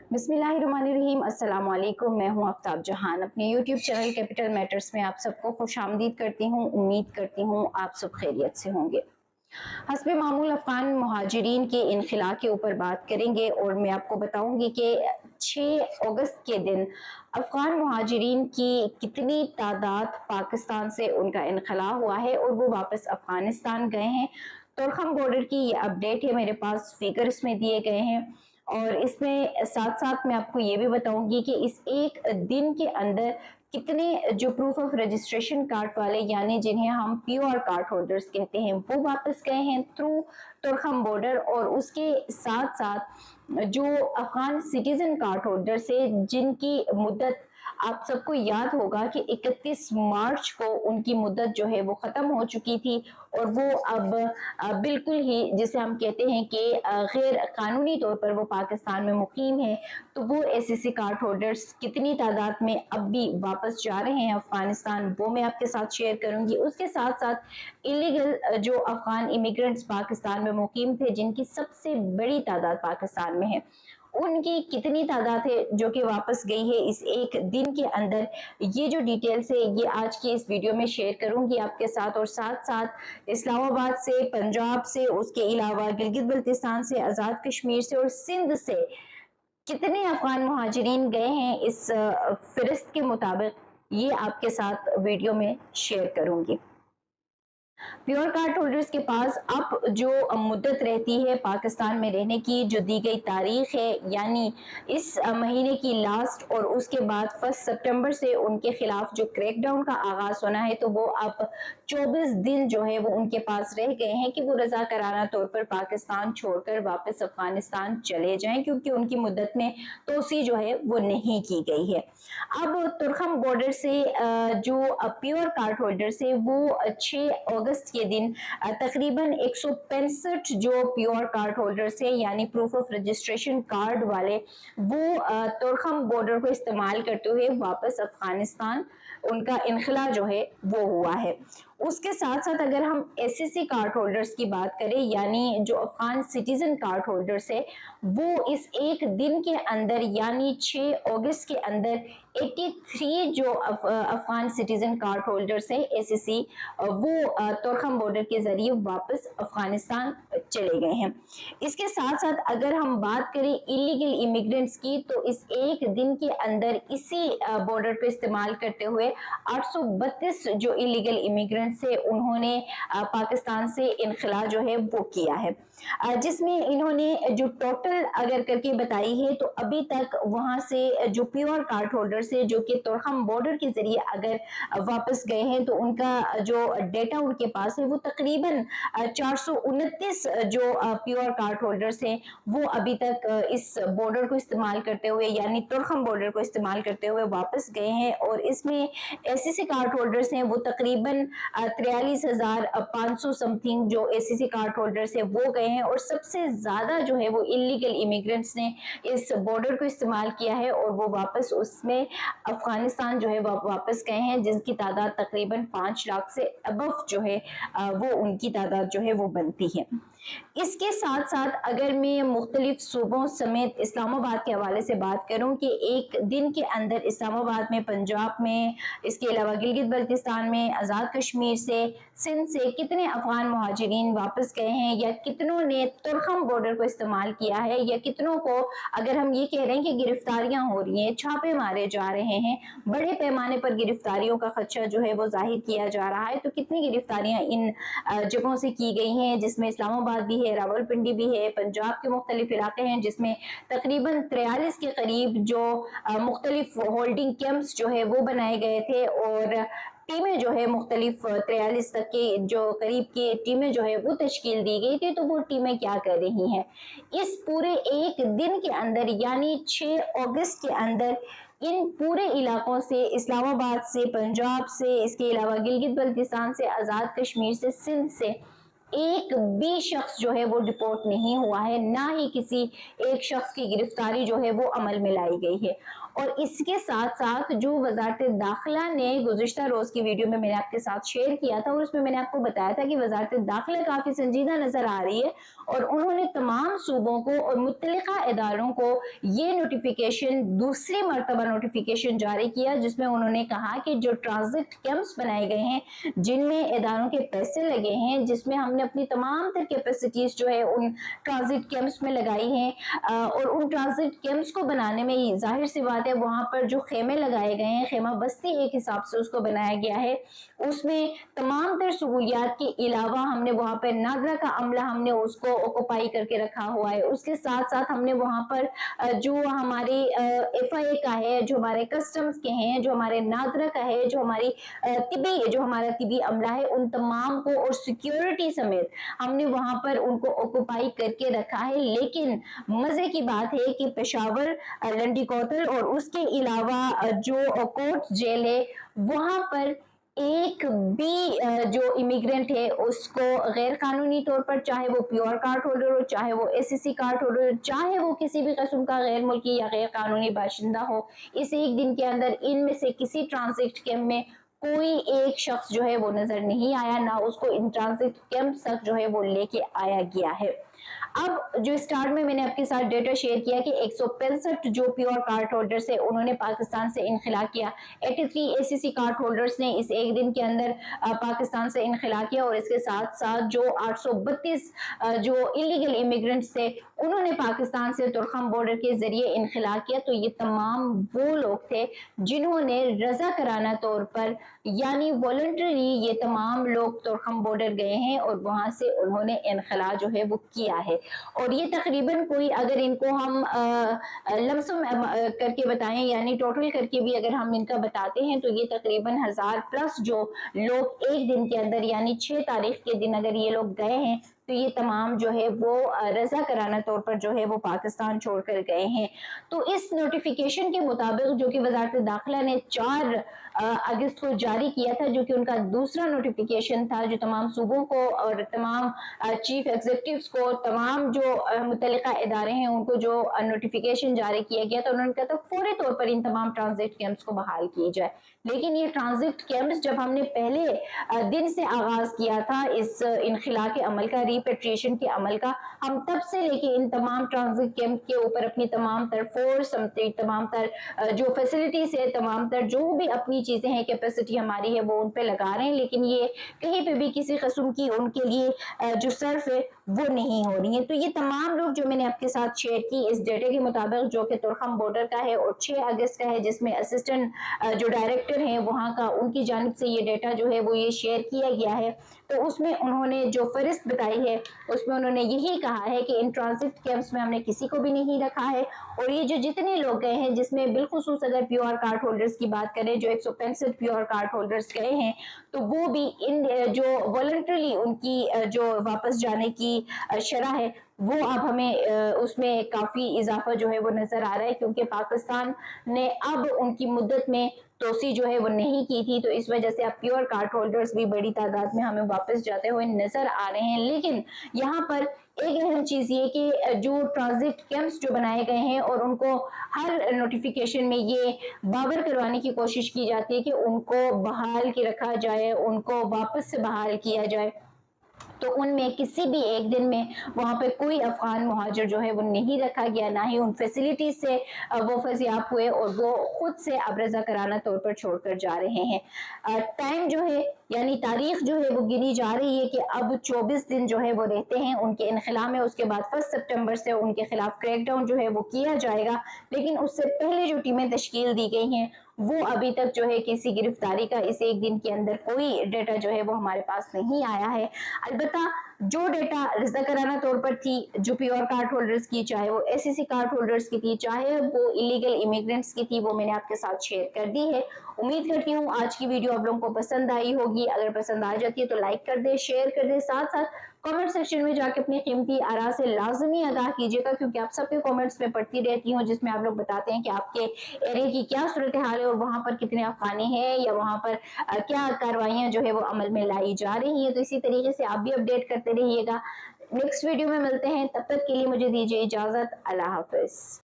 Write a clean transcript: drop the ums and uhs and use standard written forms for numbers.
बिस्मिल्लाहिर्रहमानिर्रहीम। अस्सलाम वालेकुम। मैं हूं आफ्ताब जहान। अपने यूट्यूब चैनल कैपिटल मैटर्स में आप सबको खुश आमदीद करती हूं। उम्मीद करती हूं आप सब खैरियत से होंगे। हस्बे मामूल अफगान मुहाजिरीन के इनखिला के ऊपर बात करेंगे और मैं आपको बताऊंगी कि 6 अगस्त के दिन अफगान मुहाजिरीन की कितनी तादाद पाकिस्तान से उनका इनखला हुआ है और वो वापस अफगानिस्तान गए हैं। तोरखम बॉर्डर की ये अपडेट है, मेरे पास फिगर्स में दिए गए हैं और इसमें साथ साथ मैं आपको ये भी बताऊंगी कि इस एक दिन के अंदर कितने जो प्रूफ ऑफ रजिस्ट्रेशन कार्ड वाले यानी जिन्हें हम पीओआर कार्ड होल्डर्स कहते हैं वो वापस गए हैं थ्रू तोरखम बॉर्डर, और उसके साथ साथ जो अफगान सिटीजन कार्ड होल्डर्स है जिनकी मुद्दत आप सबको याद होगा कि 31 मार्च को उनकी मुद्दत जो है वो खत्म हो चुकी थी और वो अब बिल्कुल ही जिसे हम कहते हैं कि गैर कानूनी तौर पर वो पाकिस्तान में मुकीम है। तो वो एसएससी कार्ड होल्डर्स कितनी तादाद में अब भी वापस जा रहे हैं अफगानिस्तान, वो मैं आपके साथ शेयर करूंगी। उसके साथ साथ इलीगल जो अफगान इमिग्रेंट्स पाकिस्तान में मुकीम थे जिनकी सबसे बड़ी तादाद पाकिस्तान में है, उनकी कितनी तादाद है जो कि वापस गई है इस एक दिन के अंदर, ये जो डिटेल्स है ये आज की इस वीडियो में शेयर करूंगी आपके साथ। और साथ साथ इस्लामाबाद से, पंजाब से, उसके अलावा गिलगित बल्तिस्तान से, आज़ाद कश्मीर से और सिंध से कितने अफगान मुहाजिरीन गए हैं इस फहरिस्त के मुताबिक, ये आपके साथ वीडियो में शेयर करूंगी। प्योर कार्ड होल्डर्स के पास अब जो मुद्दत रहती है पाकिस्तान में रहने की, जो दी गई तारीख है यानी इस महीने की लास्ट और उसके बाद 1 सितंबर से उनके खिलाफ जो क्रैकडाउन का आगाज होना है, तो वो अब 24 दिन जो है वो उनके पास रह गए हैं कि वो रजाकाराना तौर पर पाकिस्तान छोड़कर वापस अफगानिस्तान चले जाएं, क्योंकि उनकी मुद्दत में तोसी जो है वो नहीं की गई है। अब तुरखम बॉर्डर से जो प्योर कार्ड होल्डर्स है वो 6 अगस्त के दिन तकरीबन 165 जो प्योर कार्ड होल्डर्स है यानी प्रूफ ऑफ रजिस्ट्रेशन कार्ड वाले, वो तोरखम बॉर्डर को इस्तेमाल करते हुए वापस अफगानिस्तान उनका इनखला जो है वो हुआ है। उसके साथ साथ अगर हम एसएससी कार्ड होल्डर्स की बात करें यानी जो अफगान सिटीजन कार्ड होल्डर्स है, वो इस एक दिन के अंदर यानी 6 अगस्त के अंदर 83 जो अफगान सिटीजन कार्ड होल्डर्स है एसएससी, वो तोरखम बॉर्डर के जरिए वापस अफगानिस्तान चले गए हैं। इसके साथ साथ अगर हम बात करें इलीगल इमिग्रेंट्स की, तो इस एक दिन के अंदर इसी बॉर्डर को इस्तेमाल करते हुए 832 जो इलीगल इमिग्रेंट्स है उन्होंने पाकिस्तान से इनखला जो है वो किया है, जिसमें इन्होंने जो टोटल अगर करके बताई है तो अभी तक वहां से जो प्योर कार्ड होल्डर्स है जो कि तोरखम बॉर्डर के जरिए अगर वापस गए हैं तो उनका जो डेटा उनके पास है वो तकरीबन 429 जो प्योर कार्ड होल्डर्स हैं वो अभी तक इस बॉर्डर को इस्तेमाल करते हुए यानी तोरखम बॉर्डर को इस्तेमाल करते हुए वापस गए हैं। और इसमें एसएससी कार्ड होल्डर्स हैं वो तकरीबन 43,500 समथिंग जो एसएससी कार्ड होल्डर्स है वो गए हैं, और सबसे ज्यादा जो है वो इलीगल इमिग्रेंट्स ने इस बॉर्डर को इस्तेमाल किया है और वो वापस उसमें अफगानिस्तान जो है वापस गए हैं, जिनकी तादाद तकरीबन 5 लाख से अबव जो है वो उनकी तादाद जो है वो बनती है। इसके साथ साथ अगर मैं मुख्तलिफ सूबों समेत इस्लामाबाद के हवाले से बात करूं कि एक दिन के अंदर इस्लामाबाद में, पंजाब में, इसके अलावा गिलगित बल्तिस्तान में, आज़ाद कश्मीर से, सिंध से कितने अफगान मुहाजिरीन वापस गए हैं या कितनों ने तुरखम बॉर्डर को इस्तेमाल किया है या कितनों को अगर हम ये कह रहे हैं कि गिरफ्तारियां हो रही हैं, छापे मारे जा रहे हैं, बड़े पैमाने पर गिरफ्तारियों का खदशा जो है वो जाहिर किया जा रहा है, तो कितनी गिरफ्तारियां इन जगहों से की गई हैं, जिसमें इस्लामाबाद भी है, रावलपिंडी भी है, पंजाब के मुख्तलिफ इलाके हैं जिसमें तकरीबन 43 के करीब जो मुख्तलिफ होल्डिंग कैंप्स जो है वो बनाए गए थे, और टीमें जो है मुख्तलिफ 43 तक के जो करीब की टीमें जो है वो तश्कील दी गई थी। तो वो टीमें क्या कर रही हैं इस पूरे एक दिन के अंदर यानी 6 अगस्त के अंदर, इन पूरे इलाकों से, इस्लामाबाद से, पंजाब से, इसके अलावा गिलगित बल्तिस्तान से, आज़ाद कश्मीर से, सिंध से ایک بھی شخص جو ہے وہ ڈپورٹ نہیں ہوا ہے، نہ ہی کسی ایک شخص کی گرفتاری جو ہے وہ عمل میں لائی گئی ہے۔ اور اس کے ساتھ ساتھ جو وزارت داخلہ نے گزشتہ روز کی ویڈیو میں نے آپ کے ساتھ شیئر کیا تھا، اور اس میں میں نے آپ کو بتایا تھا کہ وزارت داخلہ کافی سنجیدہ نظر آ رہی ہے، اور انہوں نے تمام صوبوں کو اور متعلقہ اداروں کو یہ نوٹیفیکیشن دوسری مرتبہ نوٹیفیکیشن جاری کیا، جس میں انہوں نے کہا کہ جو ٹرانزٹ کیمپس بنائے گئے ہیں جن میں اداروں کے پیسے لگے ہیں، جس میں ہم نے اپنی تمام تر کیپیسٹیز جو ہے ان ٹرانزٹ کیمپس میں لگائی ہیں، اور ان ٹرانزٹ کیمپس کو بنانے میں ظاہر سی بات ہے وہاں پر جو خیمے لگائے گئے ہیں، خیمہ بستی ایک حساب سے اس کو بنایا گیا ہے، اس میں تمام تر سہولیات کے علاوہ ہم نے وہاں پر نادرا کا عملہ ہم نے اس کو اوکوپائی کر کے رکھا ہوا ہے۔ اس کے ساتھ ساتھ ہم نے وہاں پر جو ہماری ایف آئی اے کا ہے، جو ہمارے کسٹمز کے ہیں، جو ہمارے نادرا کا ہے، جو ہماری جو ہمارا طبی عملہ ہے، ان تمام کو اور سیکیورٹی سمیت ہم نے وہاں پر ان کو اوکوپائی کر کے رکھا ہے۔ لیکن مزے کی بات ہے کہ پشاور، لنڈی کوتل اور اس کے علاوہ جو کوٹ جیل ہے وہاں پر ایک بھی جو امیگرینٹ ہے اس کو غیر قانونی طور پر، چاہے وہ پیور کارڈ ہولڈر ہو، چاہے وہ ایس سی سی کارڈ ہولڈر، چاہے وہ کسی بھی قسم کا غیر ملکی یا غیر قانونی باشندہ ہو، اس ایک دن کے اندر ان میں سے کسی ٹرانزٹ کیمپ میں کوئی ایک شخص جو ہے وہ نظر نہیں آیا، نہ اس کو ان ٹرانزٹ کیمپ تک جو ہے وہ لے کے آیا گیا ہے۔ اب جو اسٹارٹ میں نے آپ کے ساتھ ڈیٹا شیئر کیا کہ 165 جو پیور کارڈ ہولڈرز ہیں انہوں نے پاکستان سے انخلا کیا، 83 اے سی سی کارڈ ہولڈرز نے اس ایک دن کے اندر پاکستان سے انخلا کیا، اور اس کے ساتھ ساتھ جو 832 جو انلیگل امیگرنٹس تھے انہوں نے پاکستان سے ترخم بارڈر کے ذریعے انخلا کیا۔ تو یہ تمام وہ لوگ تھے جنہوں نے رضاکارانہ طور پر یعنی والنٹری یہ تمام لوگ ترخم بارڈر گئے ہیں اور وہاں سے انہوں نے انخلا جو ہے وہ کیا ہے، اور یہ تقریباً کوئی اگر ان کو ہم لمسم کر کے بتائیں یعنی ٹوٹل کر کے بھی اگر ہم ان کا بتاتے ہیں تو یہ تقریباً 1000 پلس جو لوگ ایک دن کے اندر یعنی 6 تاریخ کے دن اگر یہ لوگ گئے ہیں تو یہ تمام جو ہے وہ رضاکارانہ طور پر جو ہے وہ پاکستان چھوڑ کر گئے ہیں۔ تو اس نوٹیفیکیشن کے مطابق جو کہ وزارت داخلہ نے 4 اگست کو جاری کیا تھا، جو کہ ان کا دوسرا نوٹیفیکیشن تھا، جو تمام صوبوں کو اور تمام چیف ایگزیکٹوز کو، تمام جو متعلقہ ادارے ہیں ان کو جو نوٹیفیکیشن جاری کیا گیا تو انہوں نے کہا تھا فوری طور پر ان تمام ٹرانزٹ کیمپس کو بحال کی جائے۔ لیکن یہ ٹرانزٹ کیمپس جب ہم نے پہلے دن سے آغاز کیا تھا اس انخلا کے عمل کا، ریپیٹریشن کے عمل کا، ہم تب سے لے کے ان تمام ٹرانزٹ کیمپ کے اوپر اپنی تمام تر فورس، تمام تر جو فیسلٹیز ہے، تمام تر جو بھی اپنی چیزیں ہیں، کیپیسٹی ہماری ہے وہ ان پہ لگا رہے ہیں، لیکن یہ کہیں پہ بھی کسی قسم کی ان کے لیے جو صرف ہے وہ نہیں ہو رہی ہے۔ تو یہ تمام لوگ جو میں نے آپ کے ساتھ شیئر کی اس ڈیٹا کے مطابق جو کہ ترخم بارڈر کا ہے اور 6 اگست کا ہے، جس میں اسسٹنٹ جو ڈائریکٹر ہیں وہاں کا ان کی جانب سے یہ ڈیٹا جو ہے وہ یہ شیئر کیا گیا ہے، تو اس میں انہوں نے جو فہرست بتائی ہے اس میں انہوں نے یہی کہا ہے کہ ان ٹرانزٹ کیمپس میں ہم نے کسی کو بھی نہیں رکھا ہے، اور یہ جو جتنے لوگ گئے ہیں جس میں بالخصوص اگر پیور کارڈ ہولڈرز کی بات کریں جو 165 پیور کارڈ ہولڈرز گئے ہیں تو وہ بھی ان جو والنٹرلی ان کی جو واپس جانے کی شرح ہے وہ اب ہمیں اس میں کافی اضافہ جو ہے وہ نظر آ رہا ہے، کیونکہ پاکستان نے اب ان کی مدت میں توسیع جو ہے وہ نہیں کی تھی، تو اس وجہ سے اب پیور کارڈ ہولڈرز بھی بڑی تعداد میں ہمیں واپس جاتے ہوئے نظر آ رہے ہیں۔ لیکن یہاں پر ایک اہم چیز یہ کہ جو ٹرانزٹ کیمپس جو بنائے گئے ہیں اور ان کو ہر نوٹیفیکیشن میں یہ باور کروانے کی کوشش کی جاتی ہے کہ ان کو بحال کے رکھا جائے، ان کو واپس سے بحال کیا جائے، تو ان میں کسی بھی ایک دن میں وہاں پہ کوئی افغان مہاجر جو ہے وہ نہیں رکھا گیا، نہ ہی ان فیسلٹیز سے وہ فیضیاب ہوئے، اور وہ خود سے اب رضاکارانہ طور پر چھوڑ کر جا رہے ہیں۔ ٹائم جو ہے یعنی تاریخ جو ہے وہ گنی جا رہی ہے کہ اب 24 دن جو ہے وہ رہتے ہیں ان کے انخلا میں، اس کے بعد 1 سپٹمبر سے ان کے خلاف کریک ڈاؤن جو ہے وہ کیا جائے گا، لیکن اس سے پہلے جو ٹیمیں تشکیل دی گئی ہیں وہ ابھی تک جو ہے کسی گرفتاری کا اس ایک دن کے اندر کوئی ڈیٹا جو ہے وہ ہمارے پاس نہیں آیا ہے۔ البتہ جو ڈیٹا رضاکارانہ طور پر تھی جو پیور کارڈ ہولڈرز کی، چاہے وہ ایس سی سی کارڈ ہولڈرز کی تھی، چاہے وہ انلیگل امیگرنٹس کی تھی، وہ میں نے آپ کے ساتھ شیئر کر دی ہے، उम्मीद करती हूँ आज की वीडियो आप लोगों को पसंद आई होगी। अगर पसंद आ जाती है तो लाइक कर दे, शेयर कर दे, साथ साथ कमेंट सेक्शन में जाके अपनी कीमती आरा से लाजमी आगाह कीजिएगा, क्योंकि आप सबके कमेंट्स में पढ़ती रहती हूँ जिसमें आप लोग बताते हैं कि आपके एरिया की क्या सूरत हाल है और वहां पर कितने अफगानी हैं या वहां पर क्या कार्रवाइयां जो है वो अमल में लाई जा रही है। तो इसी तरीके से आप भी अपडेट करते रहिएगा। नेक्स्ट वीडियो में मिलते हैं, तब तक के लिए मुझे दीजिए इजाजत। अल्लाह हाफिज।